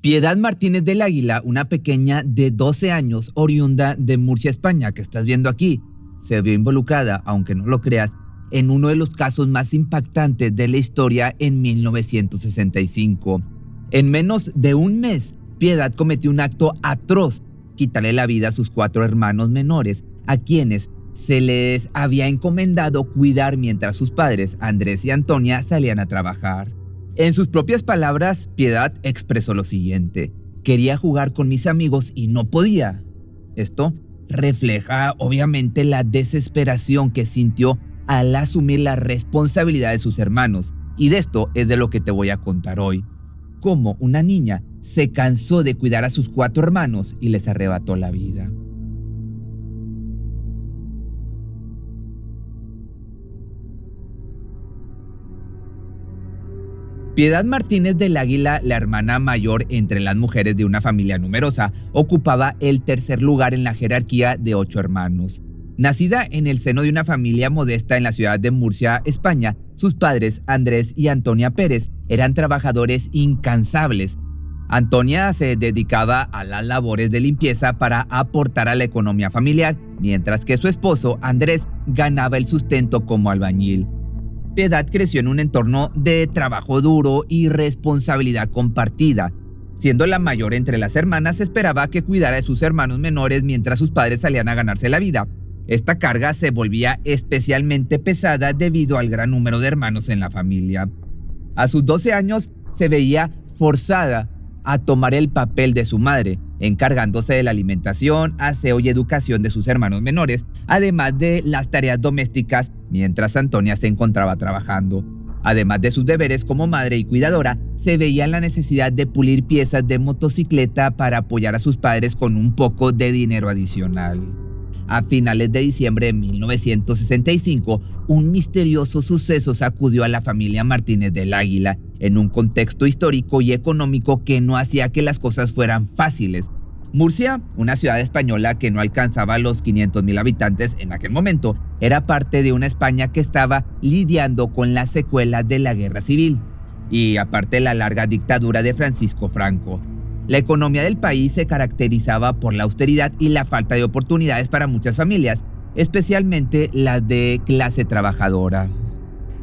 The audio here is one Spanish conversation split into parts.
Piedad Martínez del Águila, una pequeña de 12 años oriunda de Murcia, España, que estás viendo aquí, se vio involucrada, aunque no lo creas, en uno de los casos más impactantes de la historia en 1965. En menos de un mes, Piedad cometió un acto atroz, quitarle la vida a sus 4 hermanos menores, a quienes se les había encomendado cuidar mientras sus padres, Andrés y Antonia, salían a trabajar. En sus propias palabras, Piedad expresó lo siguiente: quería jugar con mis amigos y no podía. Esto refleja obviamente la desesperación que sintió al asumir la responsabilidad de sus hermanos. Y de esto es de lo que te voy a contar hoy. Cómo una niña se cansó de cuidar a sus 4 hermanos y les arrebató la vida. Piedad Martínez del Águila, la hermana mayor entre las mujeres de una familia numerosa, ocupaba el tercer lugar en la jerarquía de 8 hermanos. Nacida en el seno de una familia modesta en la ciudad de Murcia, España, sus padres, Andrés y Antonia Pérez, eran trabajadores incansables. Antonia se dedicaba a las labores de limpieza para aportar a la economía familiar, mientras que su esposo, Andrés, ganaba el sustento como albañil. Piedad creció en un entorno de trabajo duro y responsabilidad compartida. Siendo la mayor entre las hermanas, se esperaba que cuidara de sus hermanos menores mientras sus padres salían a ganarse la vida. Esta carga se volvía especialmente pesada debido al gran número de hermanos en la familia. A sus 12 años se veía forzada a tomar el papel de su madre, encargándose de la alimentación, aseo y educación de sus hermanos menores, además de las tareas domésticas mientras Antonia se encontraba trabajando. Además de sus deberes como madre y cuidadora, se veía la necesidad de pulir piezas de motocicleta para apoyar a sus padres con un poco de dinero adicional. A finales de diciembre de 1965, un misterioso suceso sacudió a la familia Martínez del Águila, en un contexto histórico y económico que no hacía que las cosas fueran fáciles. Murcia, una ciudad española que no alcanzaba los 500,000 habitantes en aquel momento, era parte de una España que estaba lidiando con las secuelas de la Guerra Civil y aparte la larga dictadura de Francisco Franco. La economía del país se caracterizaba por la austeridad y la falta de oportunidades para muchas familias, especialmente las de clase trabajadora.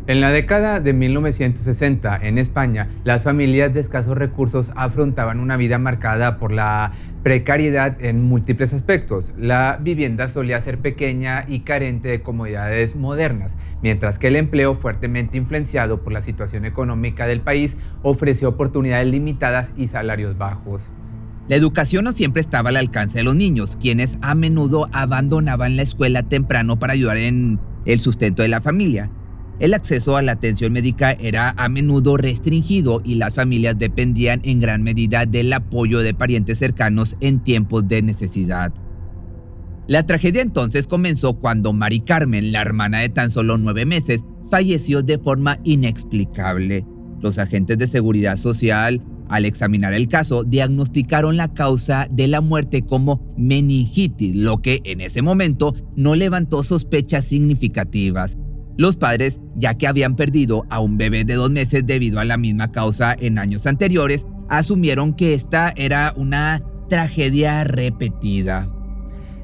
En la década de 1960, en España, las familias de escasos recursos afrontaban una vida marcada por la precariedad en múltiples aspectos. La vivienda solía ser pequeña y carente de comodidades modernas, mientras que el empleo, fuertemente influenciado por la situación económica del país, ofreció oportunidades limitadas y salarios bajos. La educación no siempre estaba al alcance de los niños, quienes a menudo abandonaban la escuela temprano para ayudar en el sustento de la familia. El acceso a la atención médica era a menudo restringido y las familias dependían en gran medida del apoyo de parientes cercanos en tiempos de necesidad. La tragedia entonces comenzó cuando Mari Carmen, la hermana de tan solo 9 meses, falleció de forma inexplicable. Los agentes de seguridad social, al examinar el caso, diagnosticaron la causa de la muerte como meningitis, lo que en ese momento no levantó sospechas significativas. Los padres, ya que habían perdido a un bebé de 2 meses debido a la misma causa en años anteriores, asumieron que esta era una tragedia repetida.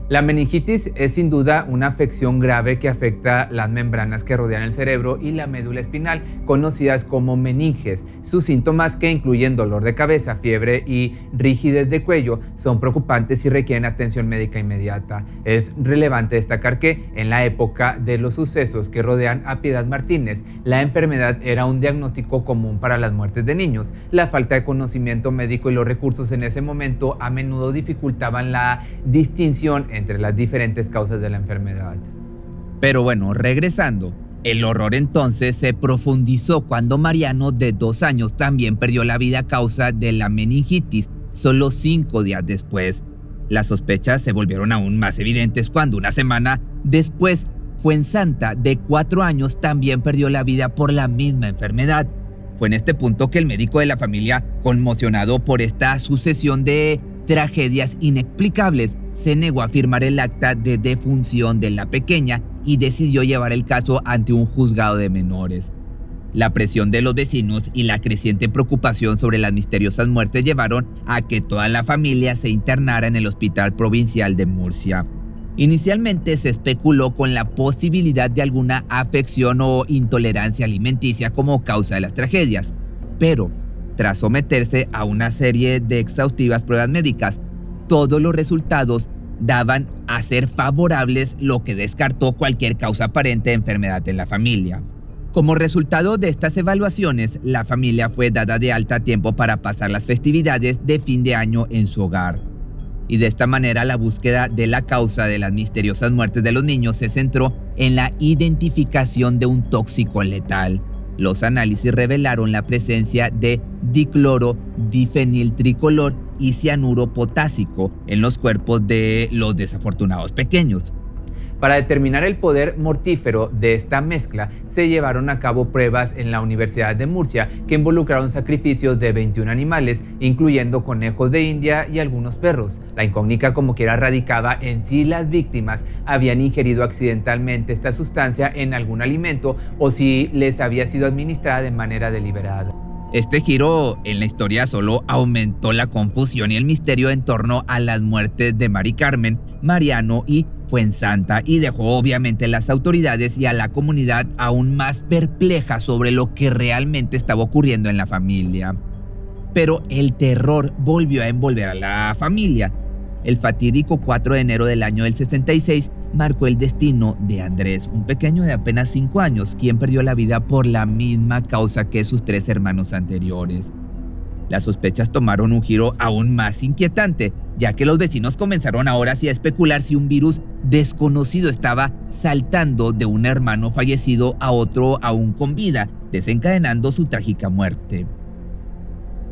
La meningitis es sin duda una afección grave que afecta las membranas que rodean el cerebro y la médula espinal, conocidas como meninges. Sus síntomas, que incluyen dolor de cabeza, fiebre y rigidez de cuello, son preocupantes y requieren atención médica inmediata. Es relevante destacar que, en la época de los sucesos que rodean a Piedad Martínez, la enfermedad era un diagnóstico común para las muertes de niños. La falta de conocimiento médico y los recursos en ese momento a menudo dificultaban la distinción entre las diferentes causas de la enfermedad. Pero bueno, regresando, el horror entonces se profundizó cuando Mariano, de 2 años, también perdió la vida a causa de la meningitis, solo 5 días después. Las sospechas se volvieron aún más evidentes cuando una semana después, Fuensanta, de 4 años, también perdió la vida por la misma enfermedad. Fue en este punto que el médico de la familia, conmocionado por esta sucesión de tragedias inexplicables, se negó a firmar el acta de defunción de la pequeña y decidió llevar el caso ante un juzgado de menores. La presión de los vecinos y la creciente preocupación sobre las misteriosas muertes llevaron a que toda la familia se internara en el Hospital Provincial de Murcia. Inicialmente se especuló con la posibilidad de alguna afección o intolerancia alimenticia como causa de las tragedias, pero tras someterse a una serie de exhaustivas pruebas médicas, todos los resultados daban a ser favorables, lo que descartó cualquier causa aparente de enfermedad en la familia. Como resultado de estas evaluaciones, la familia fue dada de alta a tiempo para pasar las festividades de fin de año en su hogar. Y de esta manera la búsqueda de la causa de las misteriosas muertes de los niños se centró en la identificación de un tóxico letal. Los análisis revelaron la presencia de dicloro, difeniltricolor y cianuro potásico en los cuerpos de los desafortunados pequeños. Para determinar el poder mortífero de esta mezcla, se llevaron a cabo pruebas en la Universidad de Murcia que involucraron sacrificios de 21 animales, incluyendo conejos de India y algunos perros. La incógnita como quiera radicaba en si las víctimas habían ingerido accidentalmente esta sustancia en algún alimento o si les había sido administrada de manera deliberada. Este giro en la historia solo aumentó la confusión y el misterio en torno a las muertes de Mari Carmen, Mariano y Fuensanta, y dejó obviamente a las autoridades y a la comunidad aún más perpleja sobre lo que realmente estaba ocurriendo en la familia. Pero el terror volvió a envolver a la familia. El fatídico 4 de enero del año del 66 marcó el destino de Andrés, un pequeño de apenas 5 años, quien perdió la vida por la misma causa que sus 3 hermanos anteriores. Las sospechas tomaron un giro aún más inquietante, ya que los vecinos comenzaron ahora sí a especular si un virus desconocido estaba saltando de un hermano fallecido a otro aún con vida, desencadenando su trágica muerte.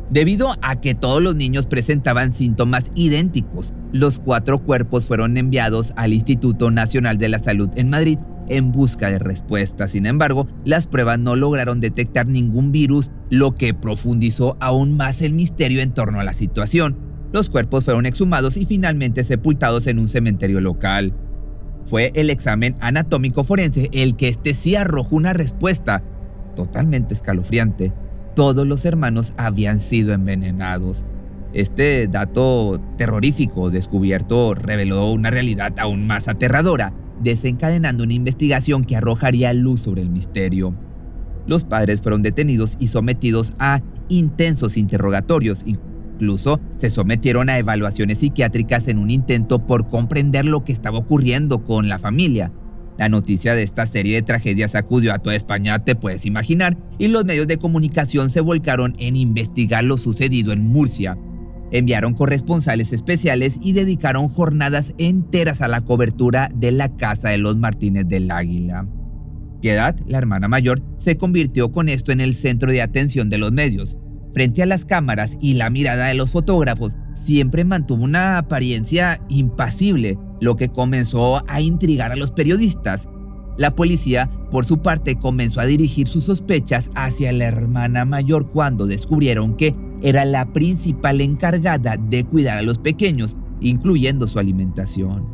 Debido a que todos los niños presentaban síntomas idénticos, los 4 cuerpos fueron enviados al Instituto Nacional de la Salud en Madrid en busca de respuestas. Sin embargo, las pruebas no lograron detectar ningún virus, lo que profundizó aún más el misterio en torno a la situación. Los cuerpos fueron exhumados y finalmente sepultados en un cementerio local. Fue el examen anatómico forense el que sí arrojó una respuesta totalmente escalofriante. Todos los hermanos habían sido envenenados. Este dato terrorífico descubierto reveló una realidad aún más aterradora, desencadenando una investigación que arrojaría luz sobre el misterio. Los padres fueron detenidos y sometidos a intensos interrogatorios. Incluso se sometieron a evaluaciones psiquiátricas en un intento por comprender lo que estaba ocurriendo con la familia. La noticia de esta serie de tragedias sacudió a toda España, te puedes imaginar, y los medios de comunicación se volcaron en investigar lo sucedido en Murcia. Enviaron corresponsales especiales y dedicaron jornadas enteras a la cobertura de la casa de los Martínez del Águila. Piedad, la hermana mayor, se convirtió con esto en el centro de atención de los medios. Frente a las cámaras y la mirada de los fotógrafos, siempre mantuvo una apariencia impasible, lo que comenzó a intrigar a los periodistas. La policía, por su parte, comenzó a dirigir sus sospechas hacia la hermana mayor cuando descubrieron que era la principal encargada de cuidar a los pequeños, incluyendo su alimentación.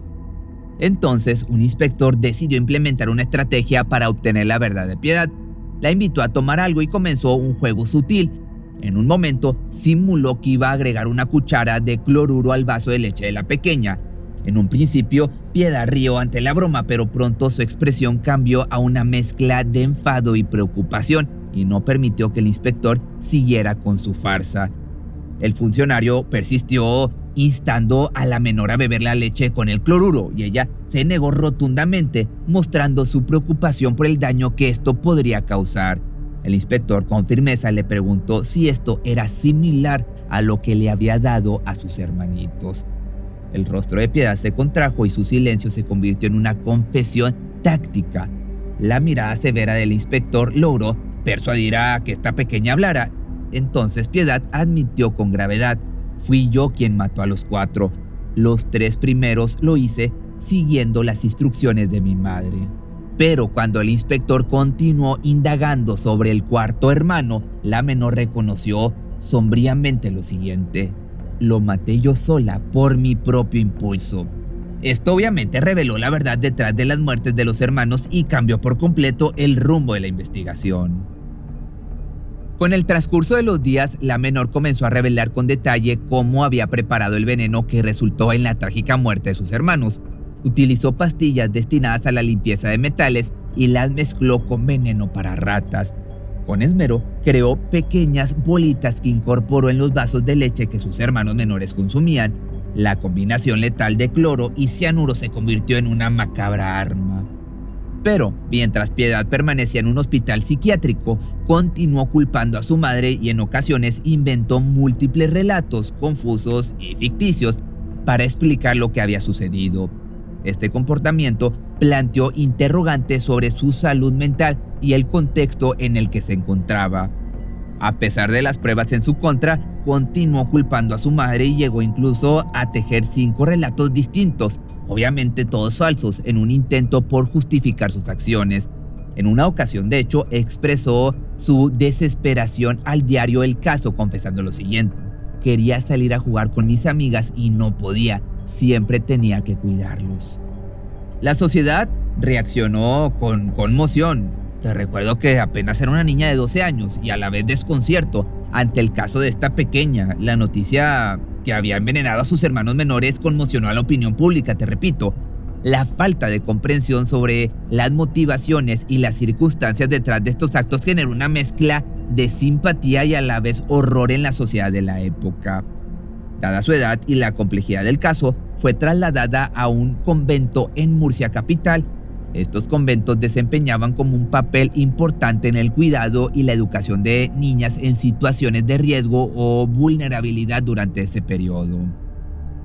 Entonces, un inspector decidió implementar una estrategia para obtener la verdad de Piedad. La invitó a tomar algo y comenzó un juego sutil. En un momento, simuló que iba a agregar una cuchara de cloruro al vaso de leche de la pequeña. En un principio, Piedad rió ante la broma, pero pronto su expresión cambió a una mezcla de enfado y preocupación y no permitió que el inspector siguiera con su farsa. El funcionario persistió instando a la menor a beber la leche con el cloruro y ella se negó rotundamente, mostrando su preocupación por el daño que esto podría causar. El inspector con firmeza le preguntó si esto era similar a lo que le había dado a sus hermanitos. El rostro de Piedad se contrajo y su silencio se convirtió en una confesión táctica. La mirada severa del inspector logró persuadir a que esta pequeña hablara. Entonces Piedad admitió con gravedad: fui yo quien mató a los 4. Los 3 primeros lo hice siguiendo las instrucciones de mi madre. Pero cuando el inspector continuó indagando sobre el 4.º hermano, la menor reconoció sombríamente lo siguiente: lo maté yo sola por mi propio impulso. Esto obviamente reveló la verdad detrás de las muertes de los hermanos y cambió por completo el rumbo de la investigación. Con el transcurso de los días, la menor comenzó a revelar con detalle cómo había preparado el veneno que resultó en la trágica muerte de sus hermanos. Utilizó pastillas destinadas a la limpieza de metales y las mezcló con veneno para ratas. Con esmero, creó pequeñas bolitas que incorporó en los vasos de leche que sus hermanos menores consumían. La combinación letal de cloro y cianuro se convirtió en una macabra arma. Pero, mientras Piedad permanecía en un hospital psiquiátrico, continuó culpando a su madre y en ocasiones inventó múltiples relatos confusos y ficticios para explicar lo que había sucedido. Este comportamiento planteó interrogantes sobre su salud mental y el contexto en el que se encontraba. A pesar de las pruebas en su contra, continuó culpando a su madre y llegó incluso a tejer 5 relatos distintos, obviamente todos falsos, en un intento por justificar sus acciones. En una ocasión, de hecho, expresó su desesperación al diario El Caso, confesando lo siguiente: quería salir a jugar con mis amigas y no podía, siempre tenía que cuidarlos. La sociedad reaccionó con conmoción. Te recuerdo que apenas era una niña de 12 años y a la vez desconcierto ante el caso de esta pequeña. La noticia que había envenenado a sus hermanos menores conmocionó a la opinión pública, te repito. La falta de comprensión sobre las motivaciones y las circunstancias detrás de estos actos generó una mezcla de simpatía y a la vez horror en la sociedad de la época. Dada su edad y la complejidad del caso, fue trasladada a un convento en Murcia capital. Estos conventos desempeñaban como un papel importante en el cuidado y la educación de niñas en situaciones de riesgo o vulnerabilidad durante ese periodo.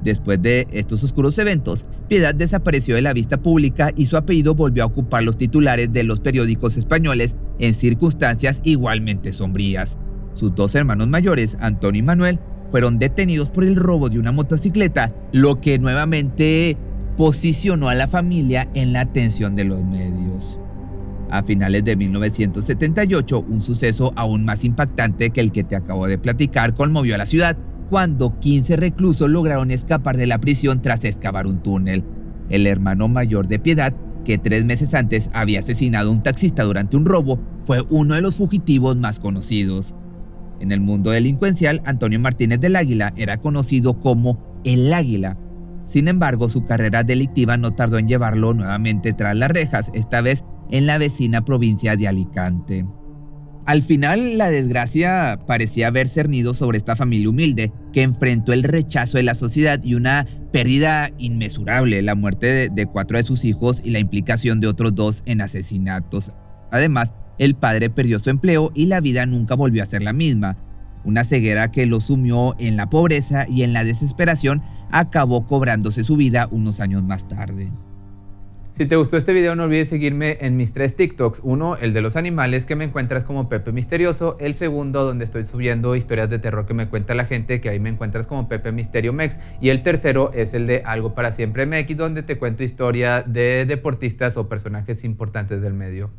Después de estos oscuros eventos, Piedad desapareció de la vista pública y su apellido volvió a ocupar los titulares de los periódicos españoles en circunstancias igualmente sombrías. Sus 2 hermanos mayores, Antonio y Manuel, fueron detenidos por el robo de una motocicleta, lo que nuevamente posicionó a la familia en la atención de los medios. A finales de 1978, un suceso aún más impactante que el que te acabo de platicar conmovió a la ciudad, cuando 15 reclusos lograron escapar de la prisión tras excavar un túnel. El hermano mayor de Piedad, que 3 meses antes había asesinado a un taxista durante un robo, fue uno de los fugitivos más conocidos. En el mundo delincuencial, Antonio Martínez del Águila era conocido como El Águila. Sin embargo, su carrera delictiva no tardó en llevarlo nuevamente tras las rejas, esta vez en la vecina provincia de Alicante. Al final, la desgracia parecía haber cernido sobre esta familia humilde, que enfrentó el rechazo de la sociedad y una pérdida inmesurable, la muerte de 4 de sus hijos y la implicación de otros 2 en asesinatos. Además, el padre perdió su empleo y la vida nunca volvió a ser la misma. Una ceguera que lo sumió en la pobreza y en la desesperación acabó cobrándose su vida unos años más tarde. Si te gustó este video, no olvides seguirme en mis 3 TikToks. Uno, el de los animales, que me encuentras como Pepe Misterioso. El segundo, donde estoy subiendo historias de terror que me cuenta la gente, que ahí me encuentras como Pepe Misterio Mex. Y el tercero es el de Algo para Siempre MX, donde te cuento historia de deportistas o personajes importantes del medio.